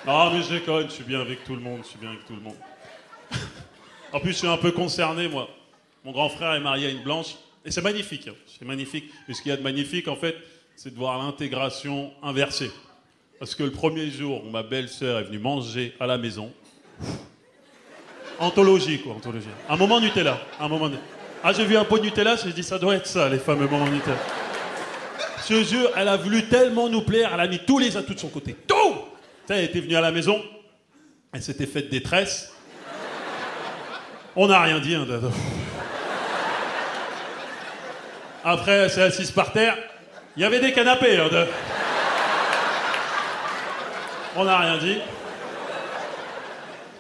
Non, mais je déconne, je suis bien avec tout le monde, je suis bien avec tout le monde. En plus, je suis un peu concerné, moi. Mon grand frère est marié à une blanche, et c'est magnifique, hein. C'est magnifique. Mais ce qu'il y a de magnifique, en fait, c'est de voir l'intégration inversée. Parce que le premier jour où ma belle-sœur est venue manger à la maison, anthologie, quoi, anthologie. Un moment Nutella, un moment... Ah, j'ai vu un pot de Nutella, j'ai dit, ça doit être ça, les fameux moments Nutella. Ce jeu, elle a voulu tellement nous plaire, elle a mis tous les atouts de son côté. Tout! Elle était venue à la maison, elle s'était faite des tresses. On n'a rien dit, hein. Après, elle s'est assise par terre. Il y avait des canapés, hein. On n'a rien dit.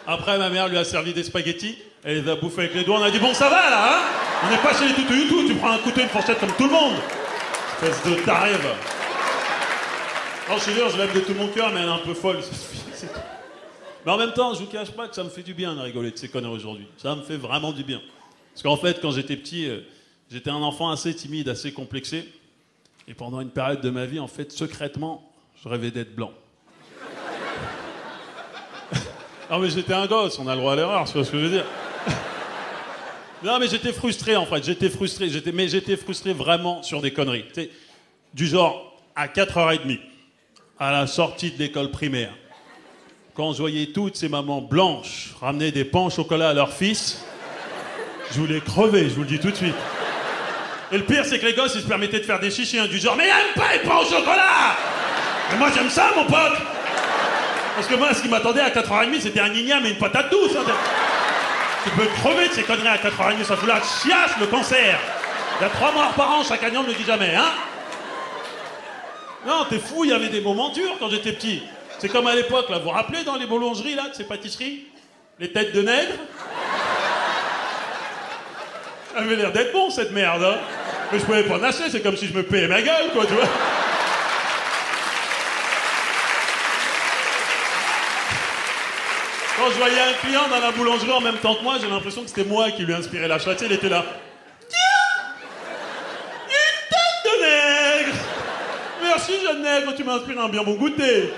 Après, ma mère lui a servi des spaghettis. Elle les a bouffés avec les doigts. On a dit, bon, ça va, là, hein? On n'est pas chez les toutous YouTube. Tu prends un couteau et une fourchette comme tout le monde. Espèce de tarève. Non, je suis sûr, je l'aime de tout mon cœur, mais elle est un peu folle. Mais en même temps, je vous cache pas que ça me fait du bien de rigoler de ces conneries aujourd'hui. Ça me fait vraiment du bien. Parce qu'en fait, quand j'étais petit, j'étais un enfant assez timide, assez complexé. Et pendant une période de ma vie, en fait, secrètement, je rêvais d'être blanc. Non, mais j'étais un gosse, on a le droit à l'erreur, c'est pas ce que je veux dire. Non, mais j'étais frustré, en fait. J'étais frustré vraiment sur des conneries. Tu sais, du genre, à 4h30, à la sortie de l'école primaire, quand je voyais toutes ces mamans blanches ramener des pains au chocolat à leur fils, je voulais crever, je vous le dis tout de suite. Et le pire, c'est que les gosses, ils se permettaient de faire des chichis, hein, du genre, mais il aime pas les pains au chocolat! Mais moi, j'aime ça, mon pote! Parce que moi, ce qui m'attendait à 4h30, c'était un igname et une patate douce. Hein. Tu peux crever de ces conneries à 4h30, ça fout la chiasse, le cancer. Il y a 3 morts par an, chaque année, on ne le dit jamais, hein? Non, t'es fou, il y avait des moments durs quand j'étais petit. C'est comme à l'époque, là, vous vous rappelez dans les boulangeries, là, de ces pâtisseries? Les têtes de nègre? Ça avait l'air d'être bon, cette merde, hein? Mais je pouvais pas en acheter, c'est comme si je me payais ma gueule, quoi, tu vois? Quand je voyais un client dans la boulangerie en même temps que moi, j'ai l'impression que c'était moi qui lui inspirais l'achat. Tu sais, il était là. Tiens! Une tête de nègre! Merci, jeune nègre, tu m'as inspiré un bien bon goûter.